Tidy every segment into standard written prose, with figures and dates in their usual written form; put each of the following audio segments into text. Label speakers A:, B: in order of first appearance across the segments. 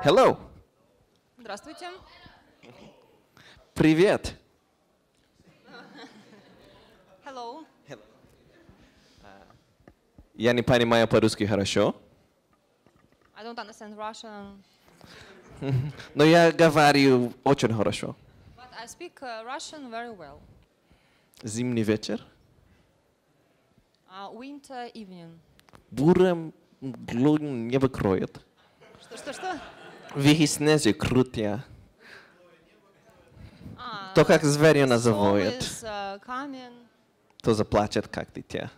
A: Hello.
B: Здравствуйте.
A: Привет.
B: Hello.
A: Я не понимаю по-русски хорошо,
B: I don't understand Russian,
A: но я говорю очень хорошо.
B: but I speak Russian very well.
A: Зимний вечер.
B: Winter evening.
A: Буря небо кроет.
B: Что?
A: Весне крутя. То, как зверя
B: Snow
A: называют,
B: is coming.
A: то заплачет, как дитя.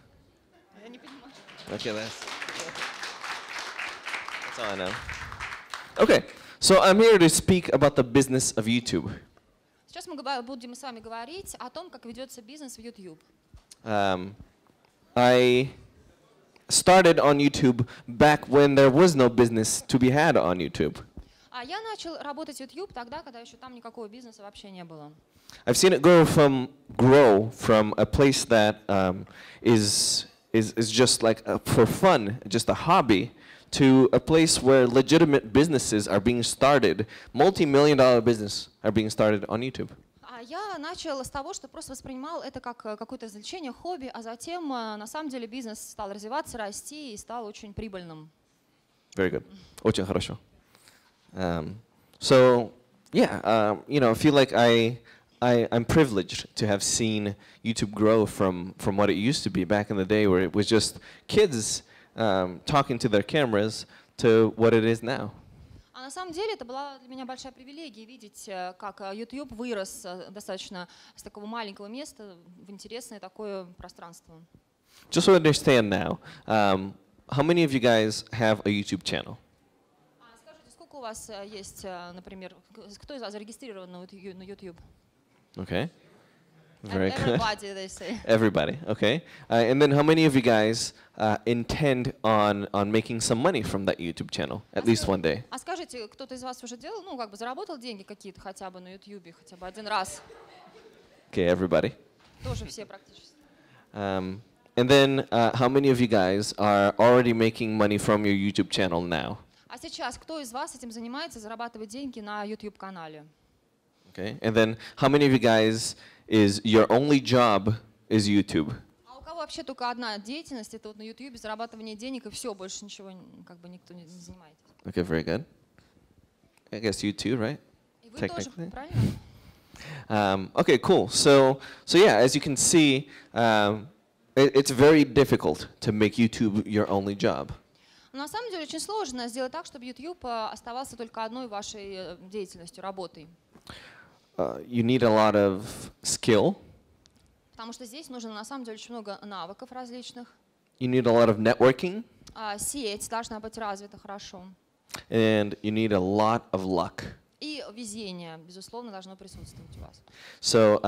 B: Я не понимаю.
A: Okay, that's all I know. Okay, so I'm here to speak about the business of YouTube.
B: Сейчас мы будем с вами говорить о том, как ведется бизнес в YouTube.
A: I started on YouTube back when there was no business to be had on YouTube.
B: Я начал работать в YouTube тогда, когда еще там никакого бизнеса вообще не было.
A: I've seen it grow from a place that is just like for fun, just a hobby, to a place where legitimate businesses are being started, multi-million-dollar business are being started on YouTube.
B: Я начал с того, что просто воспринимал это как какое-то развлечение, хобби, а затем на самом деле бизнес стал развиваться, расти и стал очень прибыльным.
A: Very good. Очень хорошо. So yeah, I feel like I'm privileged to have seen YouTube grow from what it used to be back in the day, where it was just kids talking to their cameras, to what it is now.
B: А на самом деле это была для меня большая привилегия видеть, как YouTube вырос достаточно с такого маленького места в интересное такое пространство.
A: Just to understand now, how many of you guys have a YouTube channel?
B: Скажите, сколько у вас есть, например, кто из вас зарегистрирован на YouTube?
A: Okay. Very good.
B: Everybody, they say.
A: Everybody, okay. And then how many of you guys intend on making some money from that YouTube channel, at least one day?
B: А скажите, кто-то из вас уже делал, ну, как бы заработал деньги какие-то хотя бы на YouTube, хотя бы один раз?
A: Okay, everybody.
B: Тоже все практически.
A: And then how many of you guys are already making money from your YouTube channel now?
B: А сейчас кто из вас этим занимается, зарабатывает деньги на YouTube-канале?
A: Okay. And then how many of you guys is your only job is YouTube?
B: А у кого вообще только одна деятельность, это вот на YouTube зарабатывание денег и все, больше ничего как бы никто не занимается.
A: Okay, very good. I guess you too, right?
B: И вы тоже,
A: Technically.
B: правильно?
A: Okay, cool. So yeah, as you can see, it's very difficult to make YouTube your only job.
B: Но на самом деле очень сложно сделать так, чтобы YouTube оставался только одной вашей деятельностью, работой.
A: You need a lot of skill.
B: Потому что здесь нужно на самом деле очень много навыков различных.
A: You need a lot of networking.
B: Сеть должна быть развита хорошо.
A: And you need a lot of luck.
B: И везение, безусловно, должно присутствовать у вас.
A: So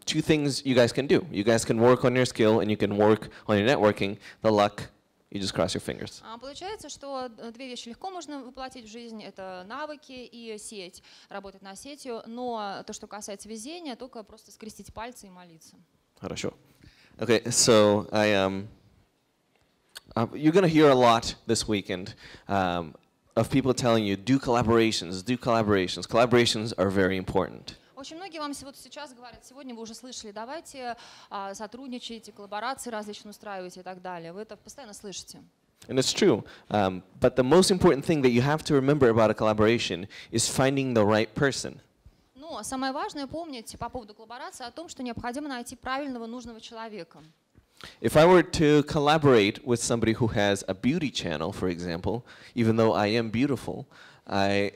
A: two things you guys can do. You guys can work on your skill and you can work on your networking. The luck, you just cross your fingers.
B: Получается, что две вещи легко можно воплотить в жизнь. Это навыки и сеть, работать над сетью. Но то, что касается везения, только просто скрестить пальцы и молиться.
A: Хорошо. Okay, so you're going to hear a lot this weekend of people telling you, do collaborations, do collaborations. Collaborations are very important.
B: Очень многие вам сейчас говорят, сегодня вы уже слышали, давайте сотрудничайте, коллаборации различные устраивайте и так далее. Вы это постоянно слышите.
A: And it's true, but the most important thing that you have to remember about a collaboration is finding the right person.
B: Но самое важное помнить по поводу коллаборации о том, что необходимо найти правильного, нужного человека.
A: If I were to collaborate with somebody who has a beauty channel, for example, even though I am beautiful, I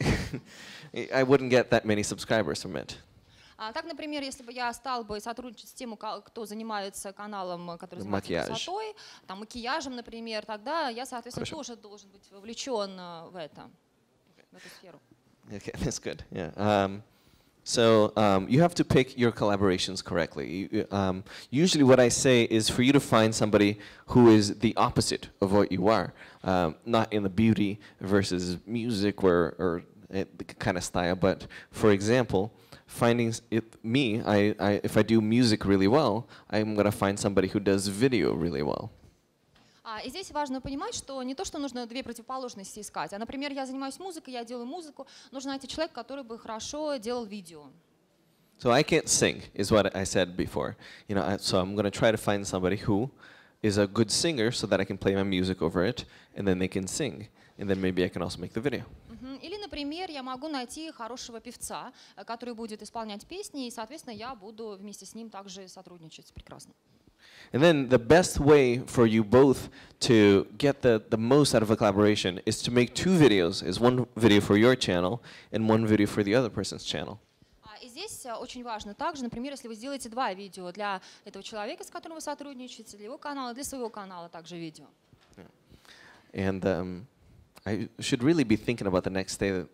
A: wouldn't get that many subscribers from it.
B: Так, например, если бы я стал бы сотрудничать с тем, кто занимается каналом, который занимается красотой, там, макияжем, например, тогда я, соответственно, тоже должен быть вовлечен в эту сферу.
A: Okay, that's good. Yeah. So you have to pick your collaborations correctly. Usually what I say is for you to find somebody who is the opposite of what you are, not in the beauty versus music or kind of style, but for example, finding me, if I do music really well, I'm going to find somebody who does video really well.
B: И здесь важно понимать, что не то, что нужно две противоположности искать, а, например, я занимаюсь музыкой, я делаю музыку, нужно найти человека, который бы хорошо делал видео.
A: So I can't sing, is what I said before. So I'm going to try to find somebody who is a good singer so that I can play my music over it, and then they can sing, and then maybe I can also make the video.
B: Или, например, я могу найти хорошего певца, который будет исполнять песни, и, соответственно, я буду вместе с ним также сотрудничать. Прекрасно.
A: And then the best way for you both to get the most out of a collaboration is to make two videos, is one video for your channel and one video for the other person's channel.
B: И здесь очень важно также, например, если вы сделаете два видео для этого человека, с которым вы сотрудничаете, для его канала, для своего канала также видео.
A: And I should really be thinking about the next thing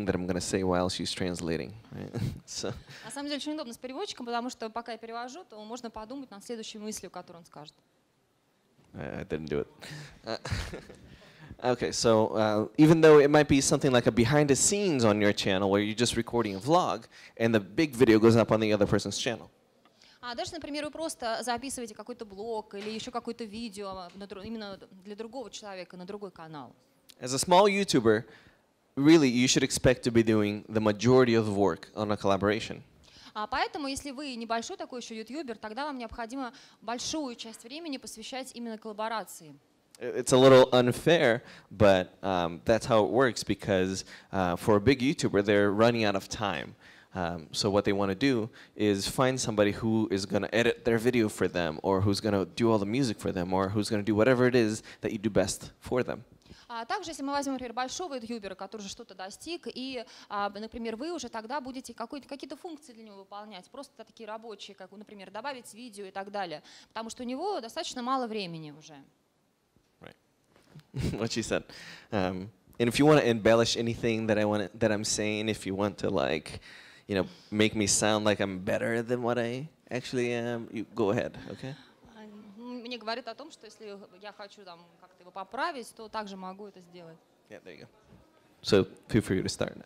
A: that I'm going to say while she's translating. Right? So.
B: На самом деле очень удобно с переводчиком, потому что пока я перевожу, то можно подумать над следующей мыслью, которую он скажет.
A: I didn't do it. Okay, so even though it might be something like a behind the scenes on your channel where you're just recording a vlog and the big video goes up on the other person's channel.
B: Даже, например, вы просто записываете какой-то блог или еще какое-то видео именно для другого человека на другой канал.
A: As a small YouTuber, really you should expect to be doing the majority of the work on a collaboration.
B: Поэтому, если вы небольшой такой еще ютубер, тогда вам необходимо большую часть времени посвящать именно коллаборации.
A: It's a little unfair, but that's how it works because for a big YouTuber, they're running out of time. So what they want to do is find somebody who is going to edit their video for them, or who's going to do all the music for them, or who's going to do whatever it is that you do best for them.
B: Также, если мы возьмем, например, большого ютубера, который уже что-то достиг, и, например, вы уже тогда будете какие-то функции для него выполнять, просто такие рабочие, как, например, добавить видео и так далее, потому что у него достаточно мало времени уже.
A: Right. What she said. And if you want to embellish anything that I'm saying, if you want to make me sound like I'm better than what I actually am, you go ahead, okay?
B: Мне говорит о том, что если я хочу там как-то его поправить, то также могу это сделать.
A: Yeah, there you go. So feel free to start.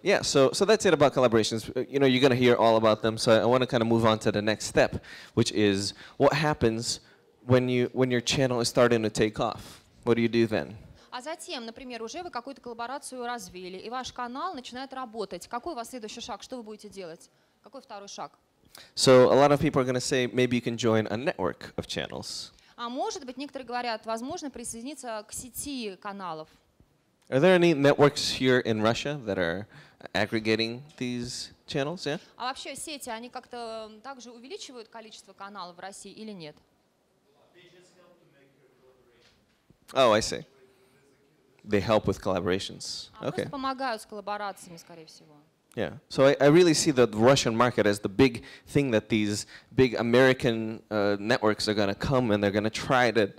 A: Yeah, so that's it about collaborations. You're going to hear all about them. So I want to kind of move on to the next step, which is what happens when your channel is starting to take off. What do you do then?
B: А затем, например, уже вы какую-то коллаборацию развили, и ваш канал начинает работать. Какой у вас следующий шаг? Что вы будете делать? Какой второй шаг?
A: So a lot of people are going to say maybe you can join a network of channels.
B: А может быть, некоторые говорят, возможно, присоединиться к сети каналов.
A: Are there any networks here in Russia that are aggregating these channels? Yeah.
B: А вообще сети, они как-то также увеличивают количество каналов в России или нет?
A: Oh, I see. They help with collaborations. Okay.
B: Просто помогают с коллаборациями, скорее всего.
A: Yeah. So I really see the Russian market as the big thing that these big American networks are going to come and they're going to try to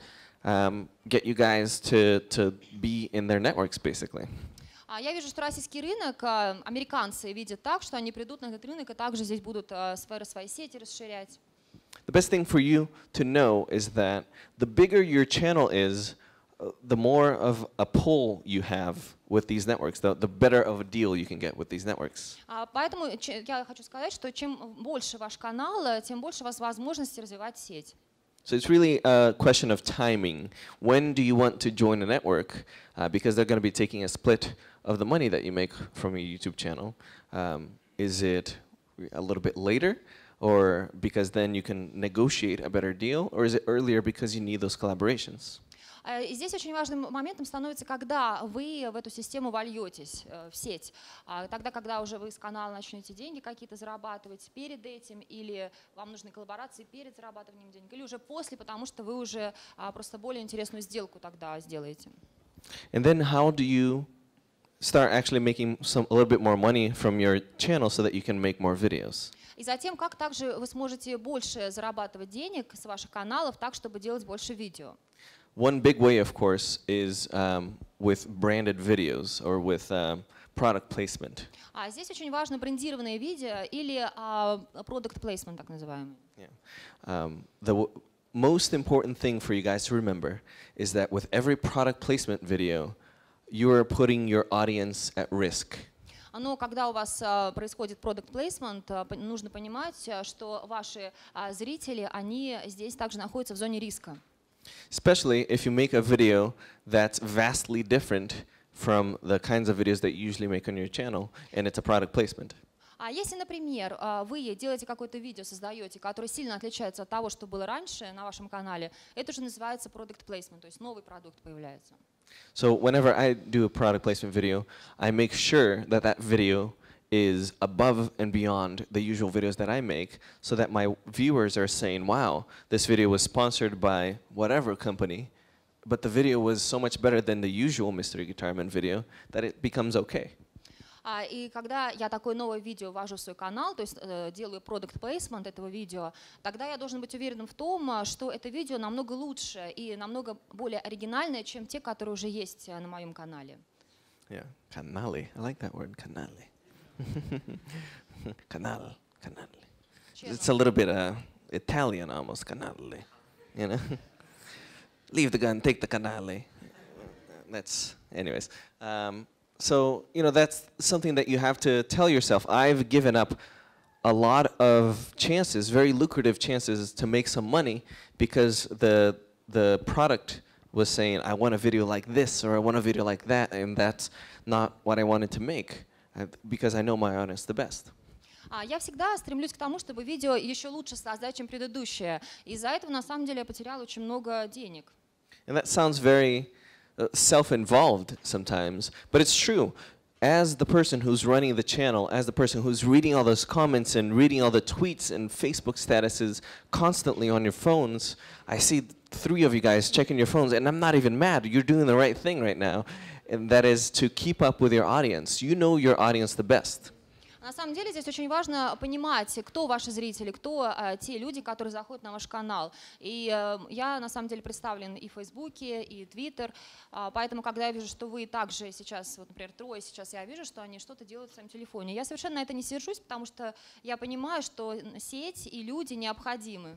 A: get you guys to be in their networks, basically.
B: Я вижу, что российский рынок американцы видят так, что они придут на этот рынок и также здесь будут свои сети расширять.
A: The best thing for you to know is that the bigger your channel is, the more of a pull you have with these networks, the better of a deal you can get with these networks.
B: Поэтому я хочу сказать, что чем больше ваш канал, тем больше у вас возможности развивать сеть.
A: So it's really a question of timing. When do you want to join a network? Because they're going to be taking a split of the money that you make from your YouTube channel. Is it a little bit later? Or because then you can negotiate a better deal? Or is it earlier because you need those collaborations?
B: И здесь очень важным моментом становится, когда вы в эту систему вольетесь, в сеть. Тогда, когда уже вы с канала начнете деньги какие-то зарабатывать перед этим, или вам нужны коллаборации перед зарабатыванием денег, или уже после, потому что вы уже просто более интересную сделку тогда сделаете.
A: And then how do you start actually making a little bit more money from your channel so that you can make more videos?
B: И затем, как также вы сможете больше зарабатывать денег с ваших каналов, так, чтобы делать больше видео?
A: One big way, of course, is with branded videos or with product placement.
B: Здесь очень важно брендированные видео или product placement, так называемый.
A: Yeah. The most important thing for you guys to remember is that with every product placement video, you are putting your audience at risk.
B: Но когда у вас происходит product placement, нужно понимать, что ваши зрители, они здесь также находятся в зоне риска.
A: Especially if you make a video that's vastly different from the kinds of videos that you usually make on your channel, and it's a product placement.
B: А если, например, вы делаете какое-то видео, создаете, которое сильно отличается от того, что было раньше на вашем канале, это уже называется product placement, то есть новый продукт появляется.
A: So whenever I do a product placement video, I make sure that that video is above and beyond the usual videos that I make, so that my viewers are saying, wow, this video was sponsored by whatever company, but the video was so much better than the usual Mystery Guitarman video that it becomes okay.
B: И когда я такое новое видео ввожу в свой канал, то есть делаю product placement этого видео, тогда я должен быть уверенным в том, что это видео намного лучше и намного более оригинальное, чем те, которые уже есть на моем канале.
A: Yeah, canale. I like that word, canale. Canale, canale. It's a little bit Italian almost, canale. You know, leave the gun, take the canale. That's, anyways. So, you know, that's something that you have to tell yourself. I've given up a lot of chances, very lucrative chances, to make some money because the product was saying, I want a video like this or I want a video like that, and that's not what I wanted to make because I know my audience the best.
B: Я всегда стремлюсь к тому, чтобы видео еще лучше создать, чем предыдущее. Из-за этого, на самом деле, я потеряла очень много денег.
A: And that sounds very self-involved sometimes, but it's true. As the person who's running the channel, as the person who's reading all those comments and reading all the tweets and Facebook statuses constantly on your phones, I see 3 of you guys checking your phones, and I'm not even mad. You're doing the right thing right now, and that is to keep up with your audience. You know your audience the best.
B: На самом деле здесь очень важно понимать, кто ваши зрители, кто те люди, которые заходят на ваш канал. И я на самом деле представлен и в Фейсбуке, и Твиттер, поэтому когда я вижу, что вы также сейчас, вот, например, 3 сейчас, я вижу, что они что-то делают в своем телефоне. Я совершенно на это не сержусь, потому что я понимаю, что сеть и люди необходимы.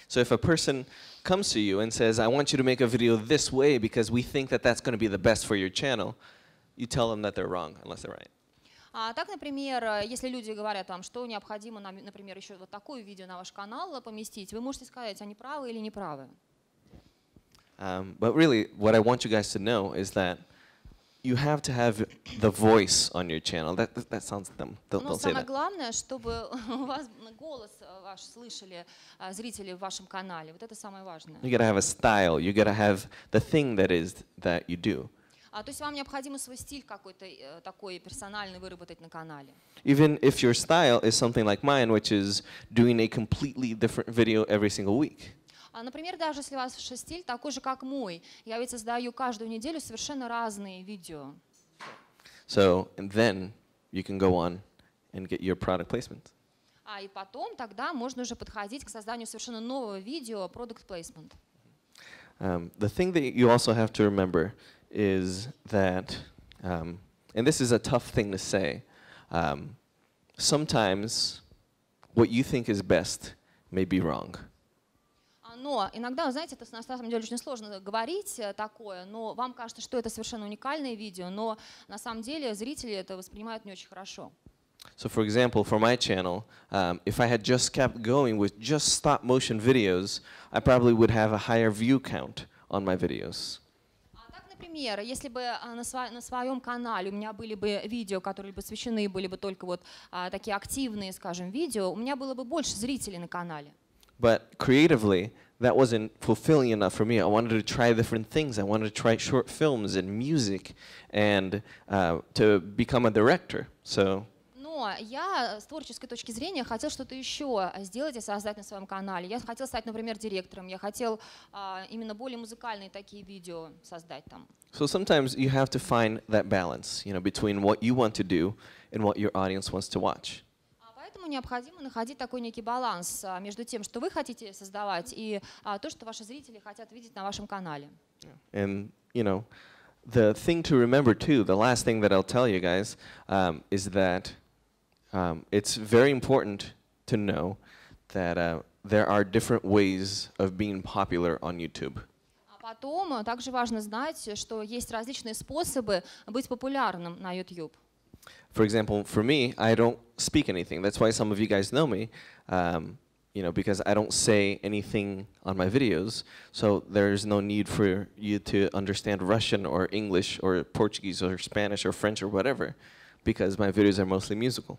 A: So if a person comes to you and says, I want you to make a video this way because we think that that's going to be the best for your channel, you tell them that they're wrong unless they're right.
B: Так, например, если люди говорят вам, что необходимо, например, еще вот такое видео на ваш канал поместить, вы можете сказать, они правы или не правы.
A: But really, what I want you guys to know is that you have to have the voice on your channel. That sounds dumb. Don't say that.
B: Но самое главное, чтобы у вас голос ваш слышали зрители в вашем канале. Вот это самое важное.
A: You gotta have a style. You gotta have the thing that you do.
B: То есть вам необходимо свой стиль какой-то такой персональный выработать на канале.
A: Even if your style is something like mine, which is doing a completely different video every single week.
B: Например, даже если ваш стиль такой же, как мой, я ведь создаю каждую неделю совершенно разные видео.
A: So, and then you can go on and get your product placement.
B: И потом тогда можно уже подходить к созданию совершенно нового видео, product placement.
A: The thing that you also have to remember is that, and this is a tough thing to say, sometimes what you think is best may be wrong.
B: Но иногда, знаете, это на самом деле очень сложно говорить такое, но вам кажется, что это совершенно уникальное видео, но на самом деле зрители это воспринимают не очень хорошо.
A: So for example, for my channel, if I had just kept going with just stop motion videos, I probably would have a higher view count on my videos.
B: Например, если бы на своем канале у меня были бы видео, которые посвящены были бы только вот такие активные, скажем, видео, у меня было бы больше зрителей на канале.
A: But creatively, that wasn't fulfilling enough for me. I wanted to try different things. I wanted to try short films and music and to become a director. So.
B: Но я с творческой точки зрения хотел что-то еще сделать и создать на своем канале. Я хотел стать, например, директором. Я хотел именно более музыкальные такие видео создать там.
A: So sometimes you have to find that balance, you know, between what you want to do and what your audience wants to watch.
B: Поэтому необходимо находить такой некий баланс между тем, что вы хотите создавать, и то, что ваши зрители хотят видеть на вашем канале.
A: And you know, the thing to remember too, the last thing that I'll tell you guys, is that it's very important to know that there are different ways of being popular on YouTube.
B: Потом также важно знать, что есть различные способы быть популярным на YouTube.
A: For example, for me, I don't speak anything. That's why some of you guys know me. you know, because I don't say anything on my videos, so there's no need for you to understand Russian or English or Portuguese or Spanish or French or whatever, because my videos are mostly musical.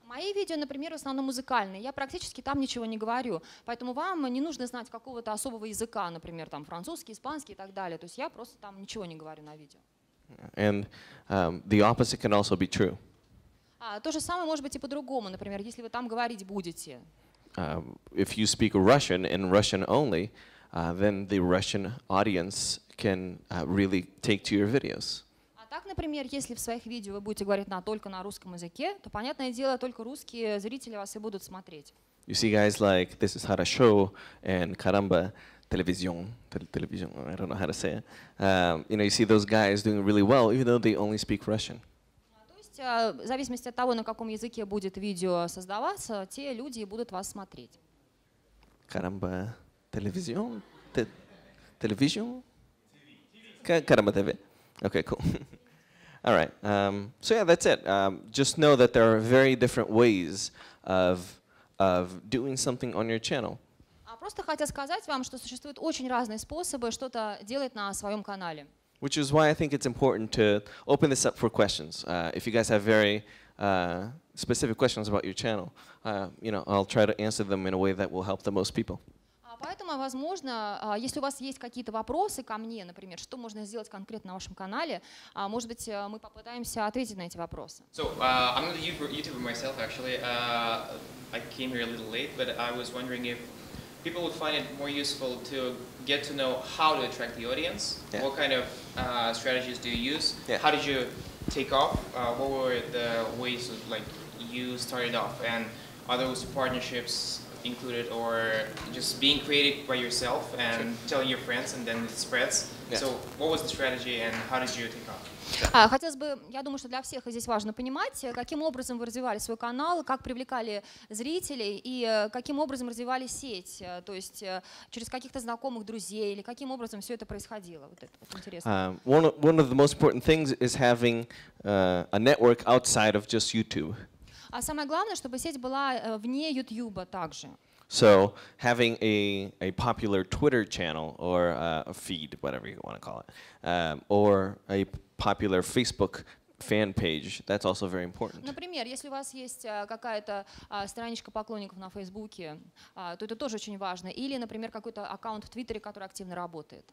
B: Мои видео, например, в основном музыкальные. Я практически там ничего не говорю, поэтому вам не нужно знать какого-то особого языка, например, там французский, испанский и так далее. То есть я просто там ничего не говорю на видео.
A: And the opposite can also be true.
B: То же самое может быть и по-другому. Например, если вы там говорить будете.
A: If you speak Russian and Russian only, then the Russian audience can really take to your videos.
B: Так, например, если в своих видео вы будете говорить только на русском языке, то, понятное дело, только русские зрители вас и будут смотреть.
A: You see guys like This Is How to Show and Caramba Television, I don't know how to say it. You know, you see those guys doing really well, even though they only speak Russian.
B: То есть, в зависимости от того, на каком языке будет видео создаваться, те люди и будут вас смотреть.
A: Caramba Television? Television? Caramba TV. Okay, cool. All right. So yeah, that's it. Just know that there are very different ways of doing something on your channel.
B: Просто хотел сказать вам, что существуют очень разные способы что-то делать на своем канале.
A: Which is why I think it's important to open this up for questions. If you guys have very specific questions about your channel, you know, I'll try to answer them in a way that will help the most people.
B: Поэтому, возможно, если у вас есть какие-то вопросы ко мне, например, что можно сделать конкретно на вашем канале, может быть, мы попытаемся ответить на эти вопросы.
C: So I'm not a YouTuber myself, actually. I came here a little late, but I was wondering if people would find it more useful to get to know how to attract the audience. Yeah. What kind of strategies do you use? Yeah. How did you take off? What were the ways like you started off? And are those partnerships included, or just being creative by yourself and telling your friends and then it spreads? Yeah. So what was the strategy and how did you take off?
B: Хотелось бы, я думаю, что для всех здесь важно понимать, каким образом вы развивали свой канал, как привлекали зрителей и каким образом развивали сеть, то есть через каких-то знакомых, друзей, или каким образом все это происходило. Вот это вот интересно.
A: One of the most important things is having a network outside of just YouTube.
B: А самое главное, чтобы сеть была вне YouTube также.
A: So having a popular Twitter channel or a feed, whatever you want to call it, or a popular Facebook fan page, that's also very important.
B: Например, если у вас есть какая-то страничка поклонников на Фейсбуке, то это тоже очень важно. Или, например, какой-то аккаунт в Твиттере, который активно работает.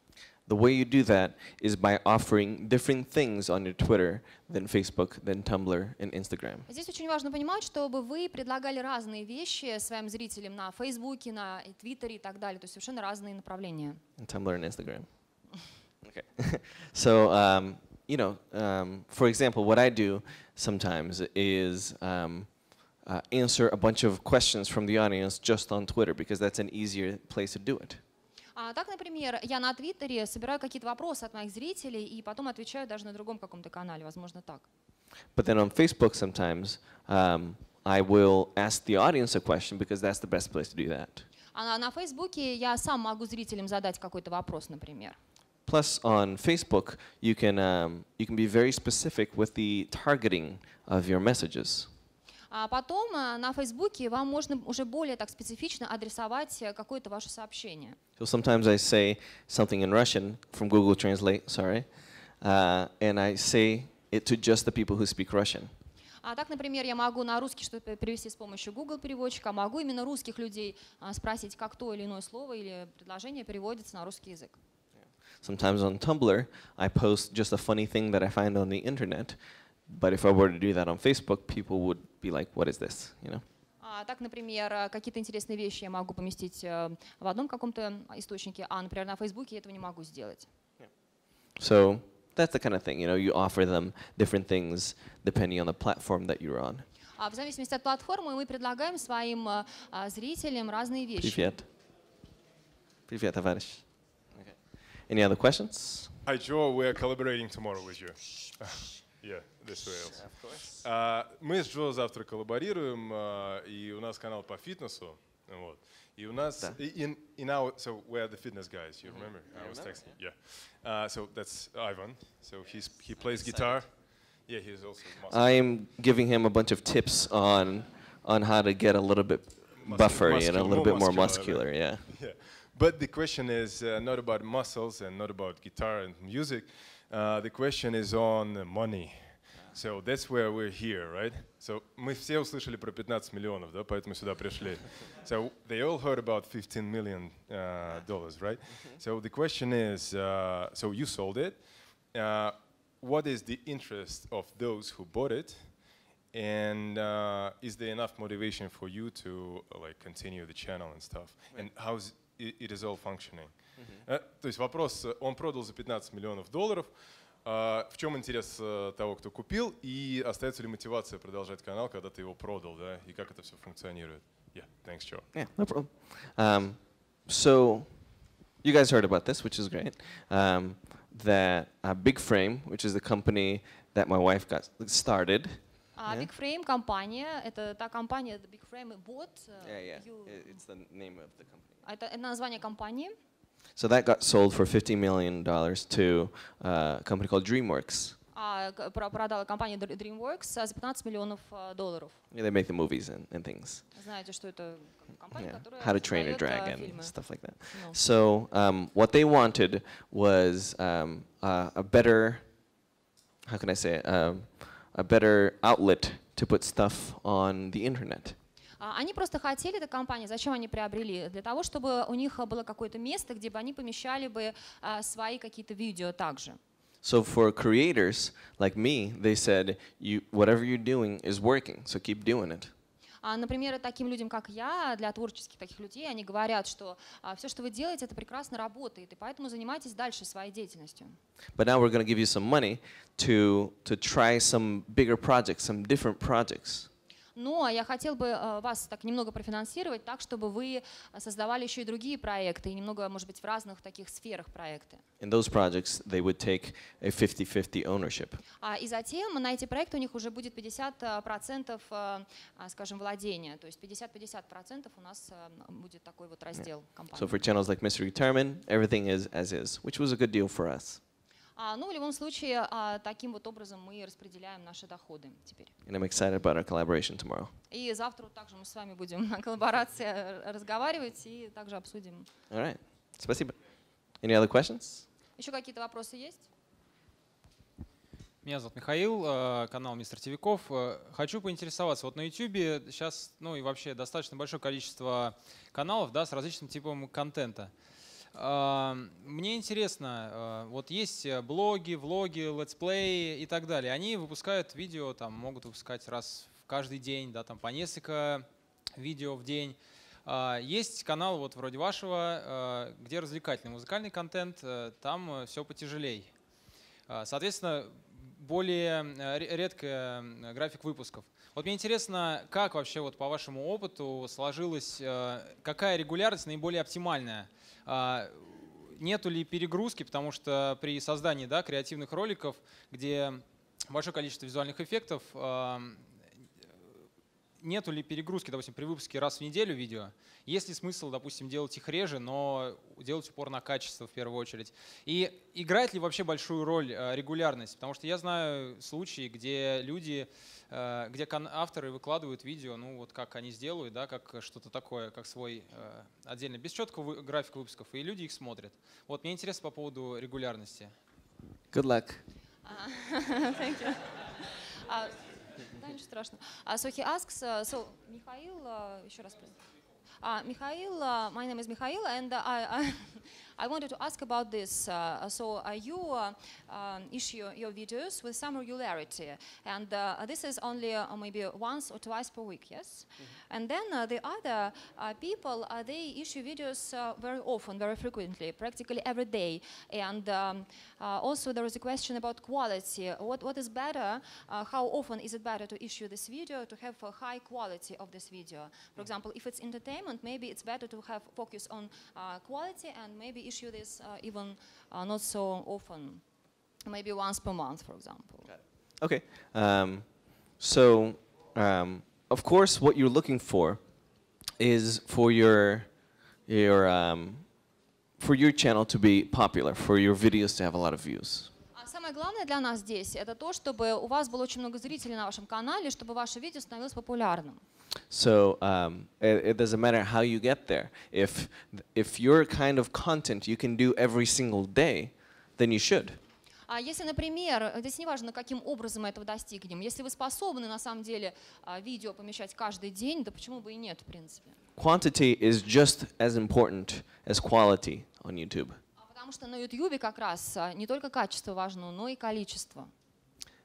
A: The way you do that is by offering different things on your Twitter than Facebook, than Tumblr, and Instagram.
B: Здесь очень важно понимать, чтобы вы предлагали разные вещи своим зрителям на Фейсбуке, на Твиттере и так далее. То есть совершенно разные направления.
A: Tumblr and Instagram. Okay. So, you know, for example, what I do sometimes is answer a bunch of questions from the audience just on Twitter, because that's an easier place to do it.
B: Так, например, я на Твиттере собираю какие-то вопросы от моих зрителей и потом отвечаю даже на другом каком-то канале, возможно, так.
A: But then on Facebook sometimes I will ask the audience a question, because that's the best place to do that.
B: А на Фейсбуке я сам могу зрителям задать какой-то вопрос, например.
A: Plus, on Facebook, you can be very specific with the targeting of your messages.
B: А потом на Фейсбуке вам можно уже более так специфично адресовать какое-то ваше сообщение.
A: So sometimes I say something in Russian from Google Translate, sorry, and I say it to just the people who speak Russian.
B: Так, например, я могу на русский что-то перевести с помощью Google переводчика, могу именно русских людей спросить, как то или иное слово или предложение переводится на русский язык.
A: Sometimes on Tumblr, I post just a funny thing that I find on the internet. But if I were to do that on Facebook, people would be like, "What is this?" You know?
B: Так, например, какие-то интересные вещи я могу поместить в одном каком-то источнике, а, например, на Фейсбуке я этого не могу сделать.
A: So that's the kind of thing, you know, you offer them different things depending on the platform that you're on.
B: В зависимости от платформы мы предлагаем своим зрителям разные вещи.
A: Привет. Привет, товарищ. Okay. Any other questions?
D: Hi, Joe. We are collaborating tomorrow with you. Yeah, this way also.
A: Of course.
D: Мы с Джо завтра коллаборируем, и у нас канал по фитнесу. Вот. И у нас so we are the fitness guys. You remember? I was texting. Yeah. So that's Ivan. So he plays guitar. Yeah, he's also.
A: I'm giving him a bunch of tips on how to get a little bit buffer, you know, a little bit more muscular, yeah.
D: Yeah. But the question is not about muscles and not about guitar and music. The question is on money. So that's where we're here, right? So мы все услышали про 15 миллионов, да, поэтому сюда пришли. So they all heard about $15 million, right? So the question is, so you sold it. What is the interest of those who bought it? And is there enough motivation for you to like continue the channel and stuff? And how's it is all functioning? То есть вопрос, он продал за $15 миллионов. В чем интерес того, кто купил, и остается ли мотивация продолжать канал, когда ты его продал, да, и как это все функционирует? Yeah, thanks, Joe.
A: Yeah, no problem. So you guys heard about this, which is great. That Big Frame, which is the company that my wife got started.
B: Big Frame компания, это та компания, Big Frame bought.
A: Yeah. It's the name of the company.
B: Это название компании.
A: So that got sold for $50 million to a company called DreamWorks.
B: Продала компания DreamWorks за $15 миллионов.
A: Yeah, they make the movies and things.
B: Знаете, что это компания, которая
A: How to Train a Dragon,
B: фильмы.
A: stuff like that. No. So what they wanted was a better, how can I say it, a better outlet to put stuff on the internet.
B: Они просто хотели, эта компания, зачем они приобрели? Для того, чтобы у них было какое-то место, где бы они помещали бы свои какие-то видео также.
A: So for creators like me, they said, whatever you're doing is working, so keep doing it.
B: Например, таким людям, как я, для творческих таких людей, они говорят, что все, что вы делаете, это прекрасно работает, и поэтому занимайтесь дальше своей деятельностью.
A: But now we're going to give you some money to try some bigger projects, some different projects.
B: Ну, а я хотел бы вас так немного профинансировать, так, чтобы вы создавали еще и другие проекты, и немного, может быть, в разных таких сферах проекты.
A: In those projects, they would take a 50-50 ownership.
B: И затем на эти проекты у них уже будет 50%, скажем, владения. То есть 50-50% у нас будет такой вот раздел компании.
A: So for channels like Mr. Retirement, everything is as is, which was a good deal for us.
B: Ну, в любом случае, таким вот образом мы распределяем наши доходы теперь.
A: And I'm excited about our collaboration tomorrow.
B: И завтра также мы с вами будем на коллаборации разговаривать и также обсудим.
A: All right. Спасибо. Any other questions?
B: Еще какие-то вопросы есть?
E: Меня зовут Михаил, канал Мистер Тивиков. Хочу поинтересоваться, вот на YouTube сейчас, ну и вообще достаточно большое количество каналов, да, с различным типом контента. Мне интересно, вот есть блоги, влоги, летсплеи и так далее. Они выпускают видео, там, могут выпускать раз в каждый день, да, там, по несколько видео в день. Есть канал вот вроде вашего, где развлекательный музыкальный контент, там все потяжелей. Соответственно, более редкий график выпусков. Вот мне интересно, как вообще вот по вашему опыту сложилась, какая регулярность наиболее оптимальная? Нету ли перегрузки, потому что при создании, да, креативных роликов, где большое количество визуальных эффектов, нету ли перегрузки, допустим, при выпуске раз в неделю видео? Есть ли смысл, допустим, делать их реже, но делать упор на качество в первую очередь? И играет ли вообще большую роль регулярность? Потому что я знаю случаи, где люди, где авторы выкладывают видео, ну вот как они сделают, да, как что-то такое, как свой отдельно, без четкого графика выпусков, и люди их смотрят. Вот мне интересно по поводу регулярности.
A: Good luck.
B: Thank you. Да, ничего страшного. So he asks, so Mikhail, еще раз. Mikhail, my name is Mikhail, and I wanted to ask about this. So you issue your videos with some regularity, and this is only maybe once or twice per week, yes? Mm-hmm. And then the other people, they issue videos very often, very frequently, practically every day. And also there is a question about quality. What is better? How often is it better to issue this video to have a high quality of this video? For example, if it's entertainment, maybe it's better to have focus on quality and maybe issue this even not so often, maybe once per month, for example.
A: Okay. So, of course, what you're looking for is for your channel to be popular, for your videos to have a lot of views.
B: самое главное для нас здесь это то, чтобы у вас было очень много зрителей на вашем канале, чтобы ваше видео становилось популярным.
A: So it doesn't matter how you get there. If your kind of content you can do every single day, then you should.
B: А если, например, здесь не важно, каким образом мы этого достигнем, если вы способны на самом деле видео помещать каждый день, да почему бы и нет, в принципе.
A: Quantity is just as important as quality on YouTube.
B: Потому что на YouTube как раз не только качество важно, но и количество.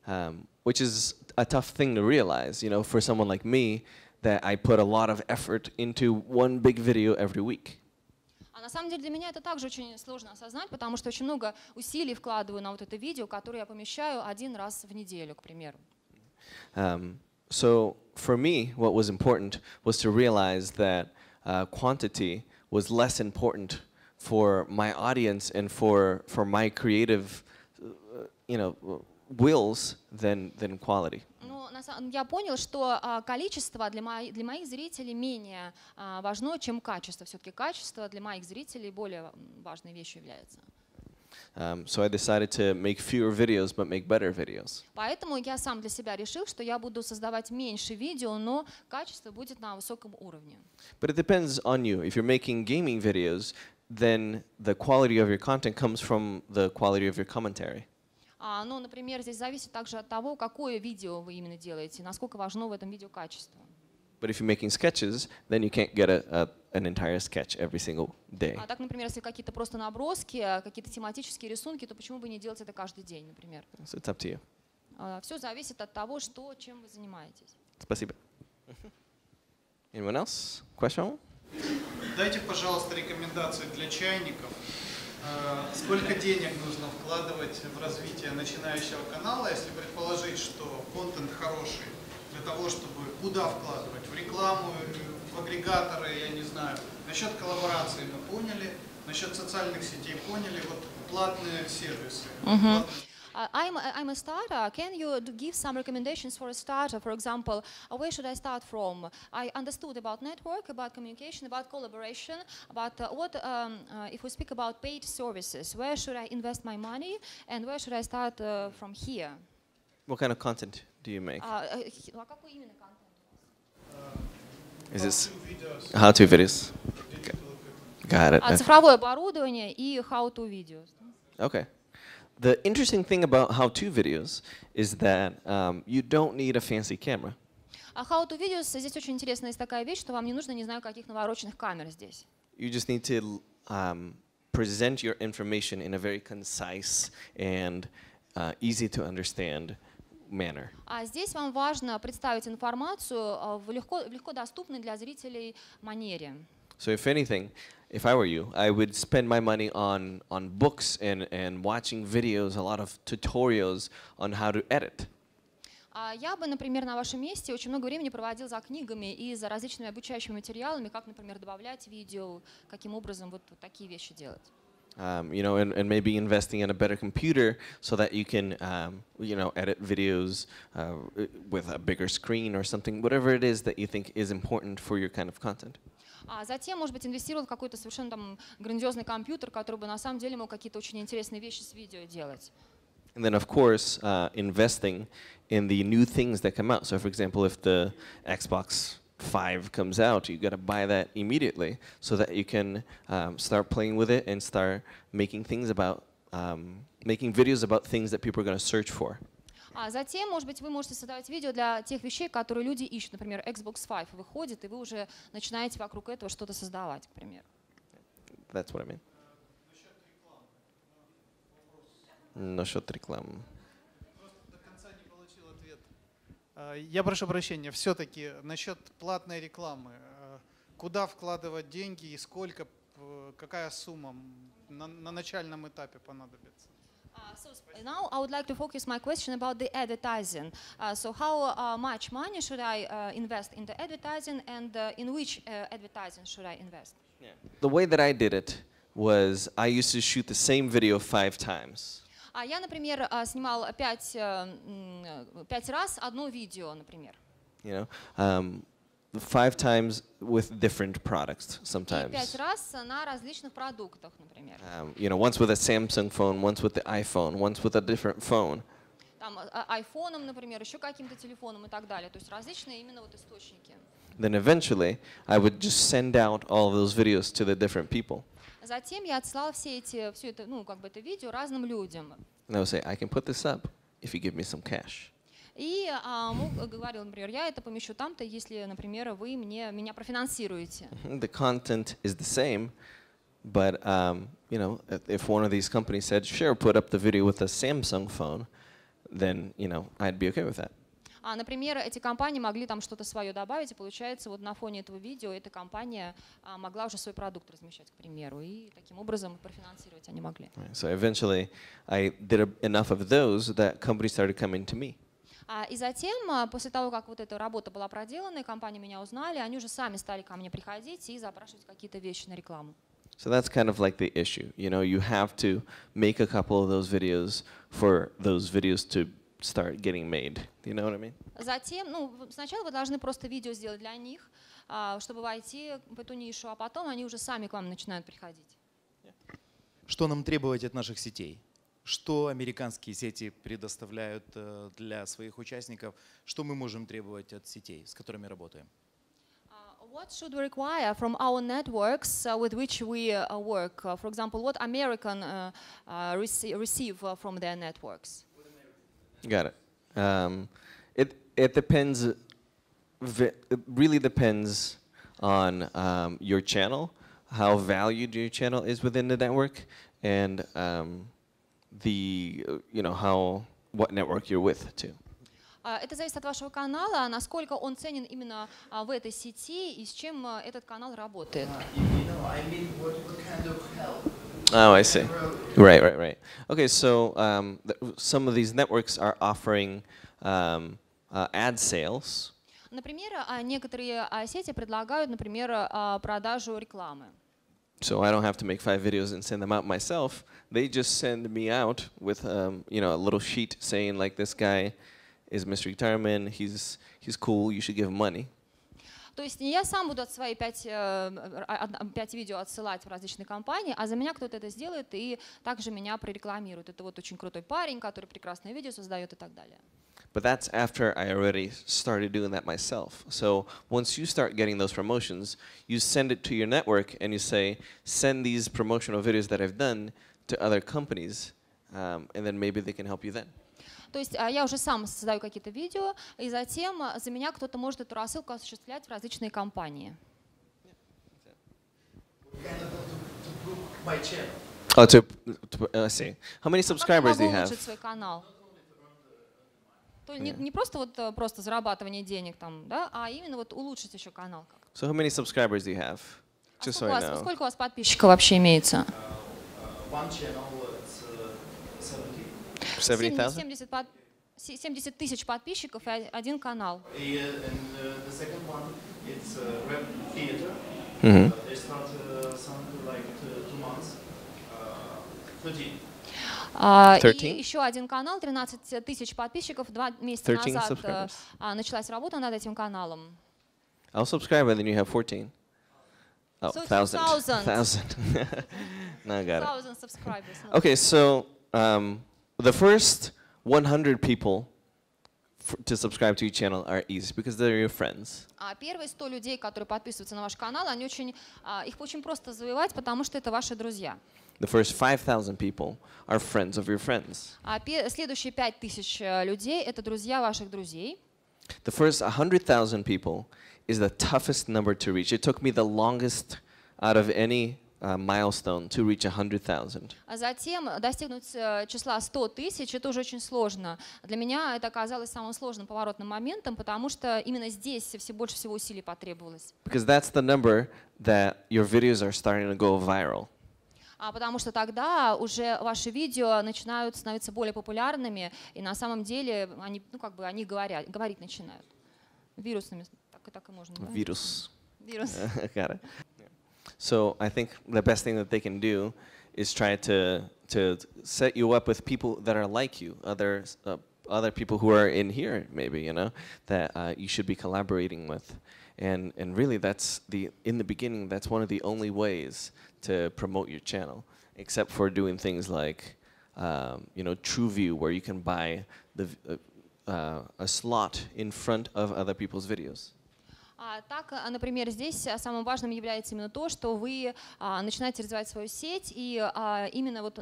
A: Which is a tough thing to realize, you know, for someone like me, that I put a lot of effort into one big video every week.
B: А на самом деле для меня это также очень сложно осознать, потому что очень много усилий вкладываю на вот это видео, которое я помещаю один раз в неделю, к примеру.
A: So for me, what was important was to realize that quantity was less important for my audience and for my creative, wills than quality.
B: Я понял, что количество для моих зрителей менее важно, чем качество. Все-таки качество для моих зрителей более важной вещью является.
A: So I decided to make fewer videos, but make better videos.
B: Поэтому я сам для себя решил, что я буду создавать меньше видео, но качество будет на высоком уровне.
A: But it depends on you. If you're making gaming videos, then the quality of your content comes from the quality of your commentary.
B: Ну, например, здесь зависит также от того, какое видео вы именно делаете, насколько важно в этом видео качество.
A: But if you're making sketches, then you can't get an entire sketch every single day.
B: А так, например, если какие-то просто наброски, какие-то тематические рисунки, то почему бы не делать это каждый день, например?
A: So it's up to you.
B: Все зависит от того, чем вы занимаетесь.
A: Спасибо. Anyone else? Question?
F: Дайте, пожалуйста, рекомендации для чайников. Сколько денег нужно вкладывать в развитие начинающего канала, если предположить, что контент хороший, для того, чтобы куда вкладывать? В рекламу, в агрегаторы, я не знаю. Насчет коллаборации мы поняли, насчет социальных сетей поняли, вот платные сервисы.
B: I'm a starter. Can you give some recommendations for a starter? For example, where should I start from? I understood about network, about communication, about collaboration, but if we speak about paid services, where should I invest my money and where should I start from here?
A: What kind of content do you make?
B: Какой именно контент?
A: Is this how-to videos? Got it.
B: Цифровое оборудование и how-to videos.
A: Okay. The interesting thing about how-to videos is that you don't need a fancy camera.
B: А how-to videos здесь очень интересная есть такая вещь, что вам не нужно, не знаю, каких навороченных камер здесь.
A: You just need to present your information in a very concise and easy to understand manner.
B: А здесь вам важно представить информацию в легко доступной для зрителей манере.
A: So if anything, if I were you, I would spend my money on books and watching videos, a lot of tutorials on how to edit.
B: Я бы, например, на вашем месте очень много времени проводил за книгами и за различными обучающими материалами, как, например, добавлять видео, каким образом вот такие вещи делать.
A: And maybe investing in a better computer so that you can, edit videos with a bigger screen or something, whatever it is that you think is important for your kind of content.
B: А затем, может быть, инвестировал в какой-то совершенно там грандиозный компьютер, который бы на самом деле мог какие-то очень интересные вещи с видео делать.
A: And then, of course, investing in the new things that come out. So, for example, if the Xbox 5 comes out, you got to buy that immediately so that you can start playing with it and start making making videos about things that people are going to search for.
B: А затем, может быть, вы можете создавать видео для тех вещей, которые люди ищут. Например, Xbox 5 выходит, и вы уже начинаете вокруг этого что-то создавать, к примеру.
A: That's what I mean. Насчет рекламы.
F: Просто до конца не получил ответ. Я прошу прощения, все-таки насчет платной рекламы. Куда вкладывать деньги и сколько, какая сумма на начальном этапе понадобится?
B: So now I would like to focus my question about the advertising. So how much money should I invest in the advertising and in which advertising should I invest?
A: The way that I did it was I used to shoot the same video 5 times.
B: Я, например, снимал 5 раз одно видео, например.
A: 5 times with different products
B: И
A: sometimes.
B: 5 раз на различных продуктах, например.
A: Once with a Samsung phone, once with the iPhone, once with a different phone.
B: Там айфоном, например, еще каким-то телефоном и так далее. То есть различные именно вот источники.
A: Then eventually, I would just send out all of those videos to the different people.
B: Затем я отсылала все это, ну, как бы это видео разным людям.
A: And I would say, I can put this up if you give me some cash.
B: И говорил, например, я это помещу там-то, если, например, вы меня профинансируете.
A: The content is the same, but if one of these companies said, sure, put up the video with a Samsung phone, then I'd be okay with that.
B: Например, эти компании могли там что-то свое добавить, и получается, вот на фоне этого видео эта компания могла уже свой продукт размещать, к примеру, и таким образом профинансировать они могли.
A: So eventually, I did enough of those that companies started coming to me.
B: И затем, после того, как вот эта работа была проделана, и компании меня узнали, они уже сами стали ко мне приходить и запрашивать какие-то вещи на рекламу.
A: So that's kind of like the issue. You have to make a couple of those videos for those videos to start getting made. You know what I mean?
B: Затем, сначала вы должны просто видео сделать для них, чтобы войти в эту нишу, а потом они уже сами к вам начинают приходить.
G: Что нам требовать от наших сетей? Что американские сети предоставляют для своих участников? Что мы можем требовать от сетей, с которыми работаем?
B: What should we require from our networks with which we work? For example, what American receive from their networks?
A: Got it. It depends. It really depends on your channel, how valued your channel is within the network, and what network you're with too.
B: Это зависит от вашего канала, насколько он ценен именно в этой сети и с чем этот канал работает.
A: Oh, I see. Right. Okay, so some of these networks are offering ad sales.
B: Например, некоторые сети предлагают, например, продажу рекламы.
A: So I don't have to make 5 videos and send them out myself. They just send me out with a little sheet saying like, this guy is Mr. Guitarman, he's cool, you should give him money.
B: То есть не я сам буду от свои 5 видео отсылать в различные компании, а за меня кто-то это сделает и также меня прорекламирует. Это вот очень крутой парень, который прекрасное видео создает и так далее.
A: But that's after I already started doing that myself. So once you start getting those promotions, you send it to your network and you say, send these promotional videos that I've done to other companies, and then maybe they can help you then.
B: То есть я уже сам создаю какие-то видео, и затем за меня кто-то может эту рассылку осуществлять в различные компании.
A: Oh, let's see. How many subscribers do you have?
B: Свой канал. То не просто зарабатывание денег там, да, а именно вот улучшить еще канал.
A: So how many subscribers do you have? Just so I know.
B: Сколько у вас подписчиков вообще имеется? 70 тысяч подписчиков и один канал. И еще один канал, 13 тысяч подписчиков, 2 месяца назад началась работа над этим каналом.
A: I'll subscribe and then you have 14. Oh,
B: So
A: 1,000. 1,000. No, I got it.
B: 1,000 subscribers.
A: Okay, so the first 100 people to subscribe to your channel are easy because they're your friends.
B: Первые 100 людей, которые подписываются на ваш канал, их очень просто завоевать, потому что это ваши друзья.
A: The first 5,000 people are friends of your friends.
B: Следующие 5000 людей — это друзья ваших друзей.
A: The first 100,000 people is the toughest number to reach. It took me the longest out of any milestone to reach 100,000.
B: Затем достигнуть числа 100 тысяч — это уже очень сложно. Для меня это оказалось самым сложным поворотным моментом, потому что именно здесь больше всего усилий потребовалось.
A: Because that's the number that your videos are starting to go viral.
B: Потому что тогда уже ваши видео начинают становиться более популярными, и на самом деле они говорить начинают. Вирусными, так и можно.
A: Вирус.
B: Вирус.
A: Got it. So I think the best thing that they can do is try to set you up with people that are like you, other people who are in here maybe, that you should be collaborating with, And really, in the beginning, that's one of the only ways to promote your channel, except for doing things like, TrueView, where you can buy a slot in front of other people's videos.
B: Так, например, здесь самым важным является именно то, что вы начинаете развивать свою сеть, и именно вот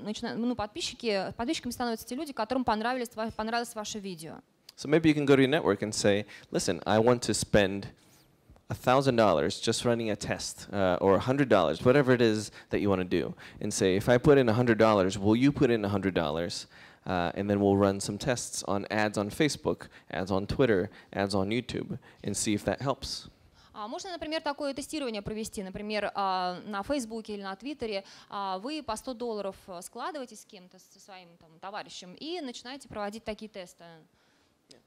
B: подписчиками становятся те люди, которым понравилось ваше видео.
A: So maybe you can go to your network and say, listen, I want to spend $1,000 just running a test, or $100, whatever it is that you want to do, and say, if I put in $100, will you put in $100? And then we'll run some tests on ads on Facebook, ads on Twitter, ads on YouTube, and see if that helps.
B: Можно, например, такое тестирование провести. Например, на Фейсбуке или на Твиттере вы по $100 складываете с кем-то, со своим товарищем, и начинаете проводить такие тесты.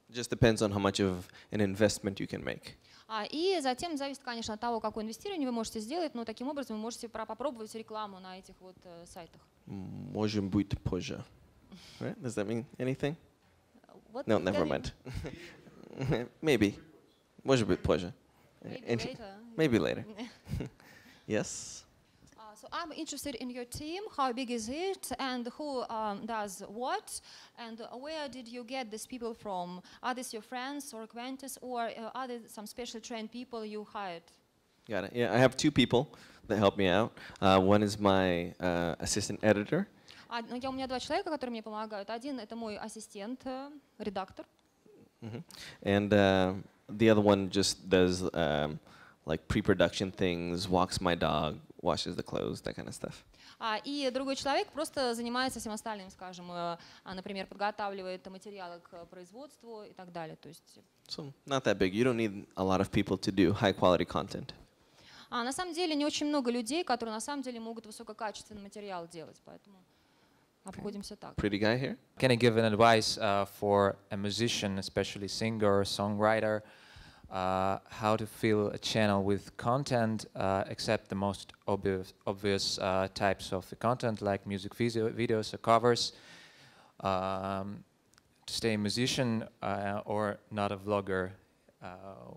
A: Just depends on how much of an investment you can make.
B: И затем зависит, конечно, от того, какое инвестирование вы можете сделать, но таким образом вы можете попробовать рекламу на этих вот сайтах.
A: Может быть позже. Right? Does that mean anything? No, never mind. Maybe. Может быть позже. Maybe later. Yes?
B: So I'm interested in your team. How big is it, and who does what, and where did you get these people from? Are these your friends or acquaintances, or are there some special trained people you hired?
A: Got it. Yeah, I have two people that help me out. One is my assistant editor.
B: У меня два человека, которые мне помогают. Один — это мой ассистент, редактор.
A: And the other one just does like pre-production things, walks my dog, washes the clothes, that kind of stuff.
B: И другой человек просто занимается всем остальным, скажем, например, подготавливает материалы к производству и так далее. То есть.
A: So not that big. You don't need a lot of people to do high-quality content.
B: На самом деле не очень много людей, которые на самом деле могут высококачественный материал делать, поэтому. Обходимся так.
A: Pretty guy here.
H: Can I give an advice for a musician, especially singer, songwriter, how to fill a channel with content, except the most obvious types of the content, like music videos or covers, to stay a musician or not a vlogger?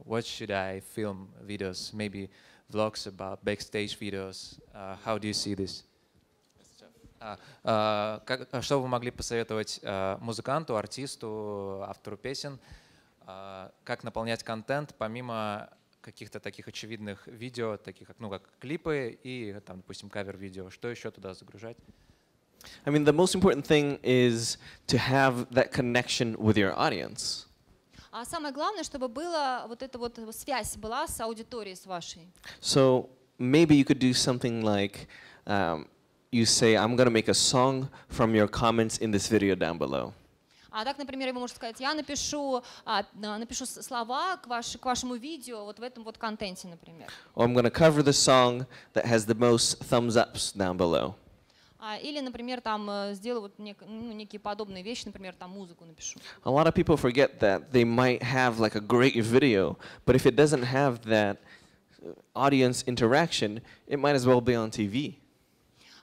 H: What should I film videos? Maybe vlogs about backstage videos. How do you see this? Что вы могли посоветовать музыканту, артисту, автору песен, как наполнять контент помимо каких-то таких очевидных видео, таких как клипы и, там, допустим, кавер-видео? Что еще туда загружать?
A: I mean, the most important thing is to have that connection with your audience.
B: А самое главное, чтобы была вот эта вот связь была с аудиторией, с вашей.
A: So maybe you could do something like you say, I'm going to make a song from your comments in this video down below.
B: Так, например, вы можете сказать, я напишу слова к вашему видео вот в этом вот контенте, например.
A: Or I'm going to cover the song that has the most thumbs ups down below.
B: Или, например, там сделаю вот некие подобные вещи, например, там музыку напишу.
A: A lot of people forget that they might have like a great video, but if it doesn't have that audience interaction, it might as well be on TV.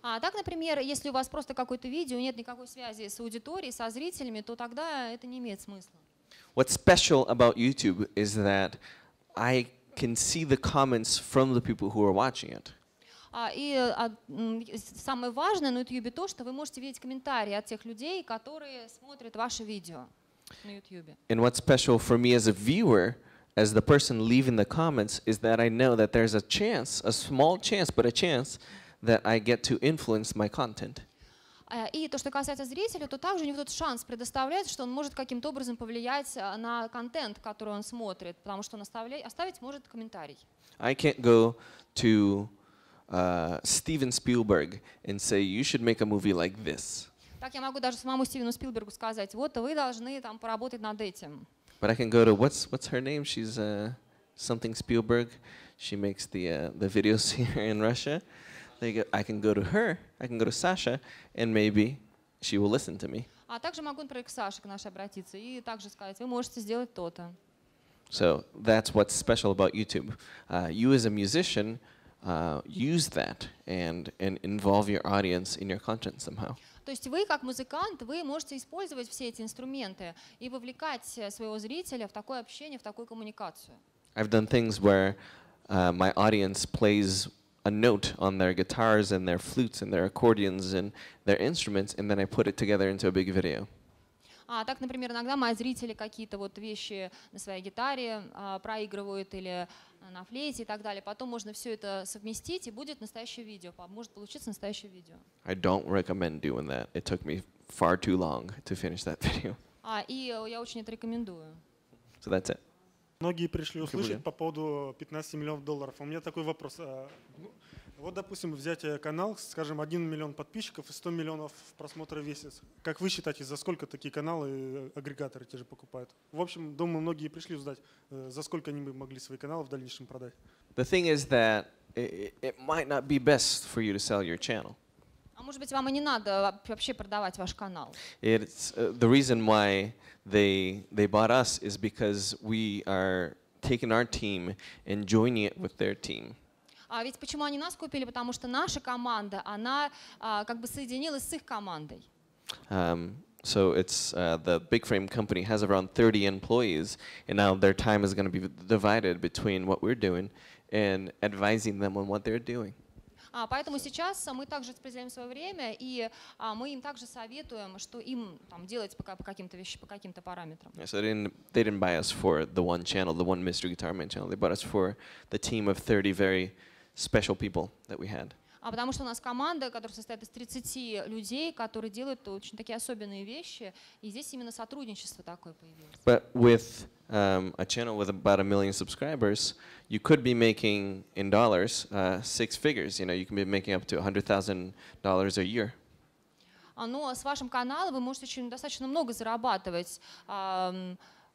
B: Так, например, если у вас просто какое-то видео, нет никакой связи с аудиторией, со зрителями, то тогда это не имеет смысла.
A: What's special about YouTube is that I can see the comments from the people who are watching it.
B: И самое важное на YouTube то, что вы можете видеть комментарии от тех людей, которые смотрят ваше видео на YouTube.
A: And what's special for me as a viewer, as the person leaving the comments, is that I know that there's a chance, a small chance, but a chance that I get to influence my content.
B: И то, что касается зрителя, то также у него тот шанс предоставляется, что он может каким-то образом повлиять на контент, который он смотрит, потому что он оставить может комментарий.
A: I can't go to Steven Spielberg and say, you should make a movie like this.
B: Так я могу даже самому Стивену Спилбергу сказать, вот вы должны там поработать над этим.
A: But I can go to what's her name? She's something Spielberg. She makes the videos here in Russia. I can go to her. I can go to Sasha, and maybe she will listen to me.
B: А также могу, например, к Саше, к нашей обратиться и также сказать, вы можете сделать то-то.
A: So that's what's special about YouTube. You as a musician use that and involve your audience in your content somehow.
B: То есть вы, как музыкант, вы можете использовать все эти инструменты и вовлекать своего зрителя в такое общение, в такую коммуникацию.
A: I've done things where my audience plays a note on their guitars and their flutes and their accordions and their instruments, and then I put it together into a big video.
B: Так, например, иногда мои зрители какие-то вот вещи на своей гитаре проигрывают или на флейте и так далее. Потом можно все это совместить, и будет настоящее видео. Может получиться настоящее видео.
A: I don't recommend doing that. It took me far too long to finish that video.
B: И я очень это рекомендую.
A: So that's it.
I: Многие пришли услышать по поводу 15 миллионов долларов. У меня такой вопрос. Вот, допустим, взять канал, скажем, 1 миллион подписчиков и 100 миллионов просмотров в месяц. Как вы считаете, за сколько такие каналы агрегаторы те же покупают? В общем, думаю, многие пришли узнать, за сколько они бы могли свои каналы в дальнейшем продать.
A: The thing is that it might not be best for you to sell your channel.
B: А может быть, вам и не надо вообще продавать ваш канал?
A: It's the reason why they bought us is because we are taking our team and joining it with their team.
B: А ведь почему они нас купили? Потому что наша команда, она как бы соединилась с их командой.
A: So it's the big frame company has around 30 employees, and now their time is going to be divided between what we're doing and advising them on what they're doing.
B: Поэтому сейчас мы также распределяем свое время, и мы им также советуем, что им там делать по каким-то вещам, по каким-то параметрам.
A: So they didn't buy us for the one channel, the one Mr. Guitar Man channel. They bought us for the team of 30 very special people that we had.
B: Потому что у нас команда, которая состоит из 30 людей, которые делают очень такие особенные вещи, и здесь именно сотрудничество такое появилось.
A: But with a channel with about 1 million subscribers, you could be making in dollars 6 figures. You know, you can be making up to $100,000 a year.
B: Но с вашим каналом вы можете очень достаточно много зарабатывать.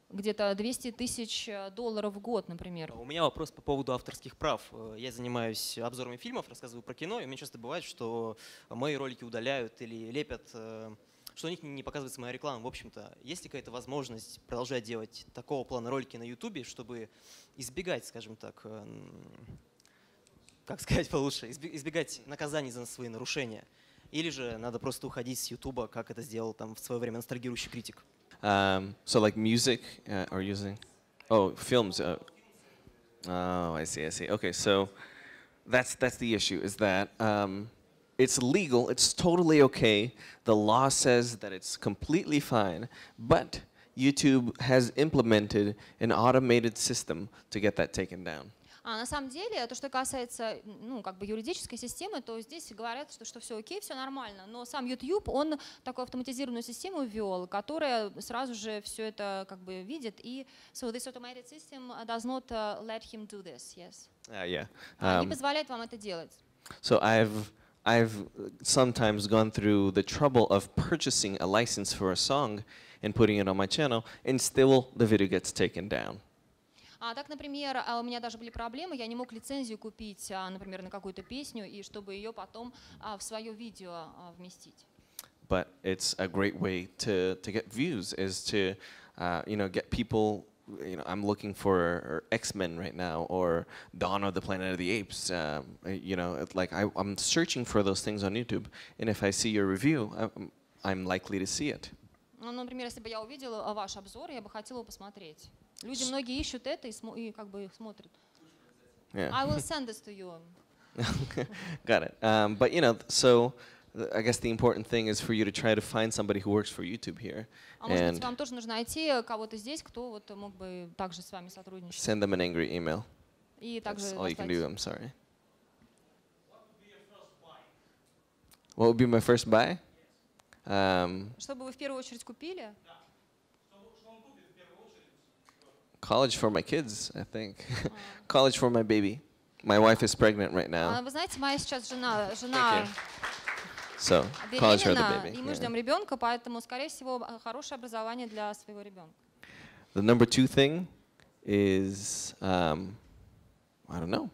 B: Где-то 200 тысяч долларов в год, например.
J: У меня вопрос по поводу авторских прав. Я занимаюсь обзорами фильмов, рассказываю про кино, и мне часто бывает, что мои ролики удаляют или лепят, что у них не показывается моя реклама. В общем-то, есть ли какая-то возможность продолжать делать такого плана ролики на YouTube, чтобы избегать, скажем так, как сказать получше, избегать наказаний за свои нарушения? Или же надо просто уходить с YouTube, как это сделал там в свое время ностальгирующий критик?
A: So like music or using, films. I see. Okay, so that's the issue. Is that it's legal. It's totally okay. The law says that it's completely fine. But YouTube has implemented an automated system to get that taken down.
B: На самом деле, то, что касается как бы юридической системы, то здесь говорят, что все окей, все нормально. Но сам YouTube, он такую автоматизированную систему ввел, которая сразу же все это как бы видит. И so this automated system does not let him do this, yes.
A: Yeah.
B: Не позволяет вам это делать.
A: So I've sometimes gone through the trouble of purchasing a license for a song and putting it on my channel, and still the video gets taken down.
B: Так, например, у меня даже были проблемы, я не мог лицензию купить, например, на какую-то песню, и чтобы ее потом в свое видео вместить.
A: But it's a great way to get views, is to get people. I'm looking for X-Men right now, or Dawn of the Planet of the Apes. I'm searching for those things on YouTube, and if I see your review, I'm likely to see it.
B: Например, если бы я увидела ваш обзор, я бы хотела его посмотреть. Люди многие ищут это и как бы смотрят.
A: Yeah.
B: I will send this to you.
A: Got it. But so I guess the important thing is for you to try to find somebody who works for YouTube here.
B: Может быть, вам тоже нужно найти кого-то здесь, кто вот мог бы также с вами сотрудничать.
A: Send them an angry email.
B: И также
A: That's all you can do. I'm sorry.
F: What would be your first buy?
A: What would be my first buy?
B: Чтобы вы в первую очередь купили?
A: College for my kids, I think. College for my baby. My wife is pregnant right now.
B: Вы знаете, моя сейчас жена
A: So, college for the
B: беременна,
A: baby.
B: и мы ждем ребенка, поэтому, скорее всего, хорошее образование для своего ребенка.
A: The number 2 thing is, I don't know.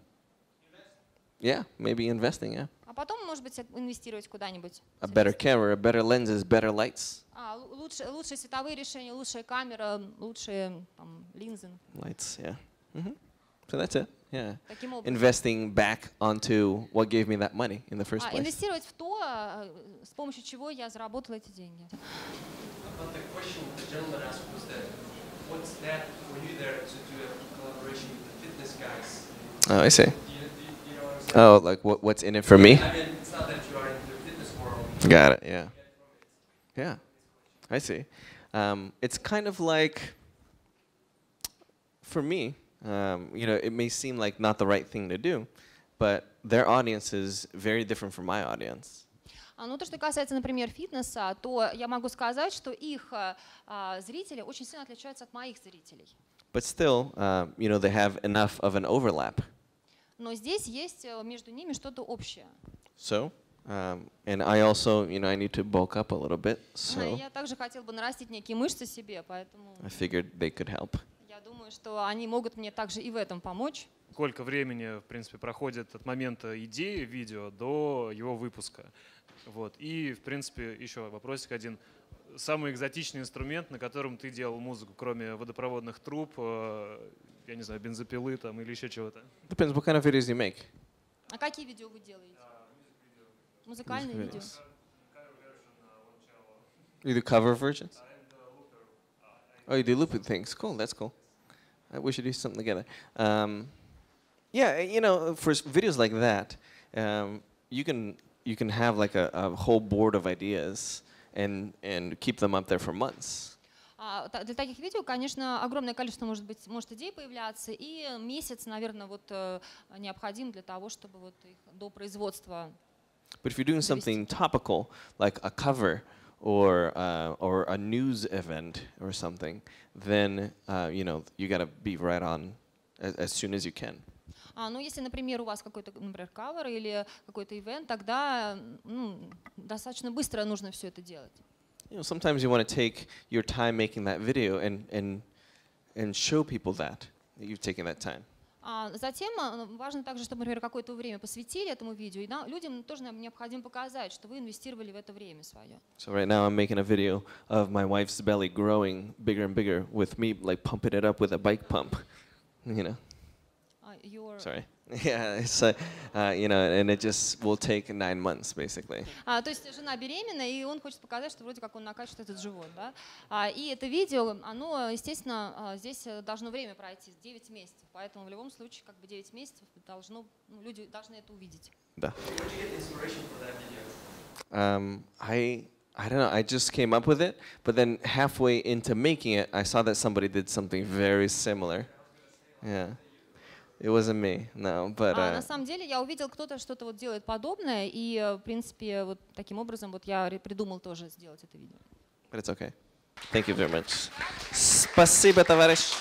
A: Yeah, maybe investing, yeah.
B: А потом, может быть, инвестировать куда-нибудь.
A: A better camera, better lenses, better lights.
B: Лучшие световые решения, лучшая камера, лучшие линзы.
A: Lights, yeah. So that's it, yeah.
B: Таким образом.
A: Investing back onto what gave me that money in the first place.
B: Инвестировать в то, с помощью чего я заработала эти деньги.
K: But the question the gentleman asked was that what's that for you there to do a collaboration with the fitness guys?
A: Oh, I see.
K: You know what I'm saying?
A: Oh, like what's in it for me?
K: I mean, it's not that you are in the fitness world.
A: Got it. Yeah. Yeah, I see. It's kind of like, for me, you know, it may seem like not the right thing to do, but their audience is very different from my audience.
B: Ну, то, что касается, например, фитнеса, то я могу сказать, что их зрители очень сильно отличаются от моих зрителей.
A: But still, you know, they have enough of an overlap.
B: Но здесь есть между ними что-то общее.
A: So, and I also, you know, I need to bulk up a little bit. So
B: Я также хотел бы нарастить некие мышцы себе, поэтому
A: I figured they could help.
B: я думаю, что они могут мне также и в этом помочь.
L: Сколько времени, в принципе, проходит от момента идеи видео до его выпуска? Вот. И, в принципе, еще вопросик один. Самый экзотичный инструмент, на котором ты делал музыку, кроме водопроводных труб, я не знаю, бензопилы там или еще чего-то?
A: Depends what kind of videos you make.
B: А какие видео вы делаете? Музыкальные видео?
A: You do cover versions? Oh, you do loop things. Cool, that's cool. We should do something together. Yeah, you know, for videos like that, you can have like a whole board of ideas and keep them up there for months.
B: Для таких видео, конечно, огромное количество может идей появляться, и месяц, наверное, вот необходим для того, чтобы вот их до производства.
A: But if you're doing something topical, like a cover or a news event or something, then you know, you got to be right on as soon as you can.
B: Ну, если, например, у вас какой-то, например, кавер или какой-то ивент, тогда достаточно быстро нужно все это делать.
A: You know, sometimes you want to take your time making that video and show people that you've taken that time.
B: Затем важно также, чтобы, например, какое-то время посвятили этому видео, и людям тоже необходимо показать, что вы инвестировали в это время свое.
A: So right now I'm making a video of my wife's belly growing bigger and bigger with me like pumping it up with a bike pump, you know. Sorry. Yeah, it's you know, and it just will take 9 months basically.
B: То есть жена беременна, и он хочет показать, что вроде как он накачивает этот живот, да? И это видео, оно, естественно, здесь должно время пройти, 9 месяцев, поэтому в любом случае, как бы 9 месяцев должно, люди должны это увидеть.
A: Да.
K: Where did you get inspiration for that video?
A: I don't know, I just came up with it, but then halfway into making it, I saw that somebody did something very similar. Yeah. It wasn't me, no, but.
B: На самом деле я увидел, кто-то что-то вот делает подобное, и в принципе вот таким образом вот я придумал тоже сделать это видео.
A: But it's okay. Thank you very much. Спасибо, товарищ.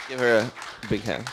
A: Give her a big hand.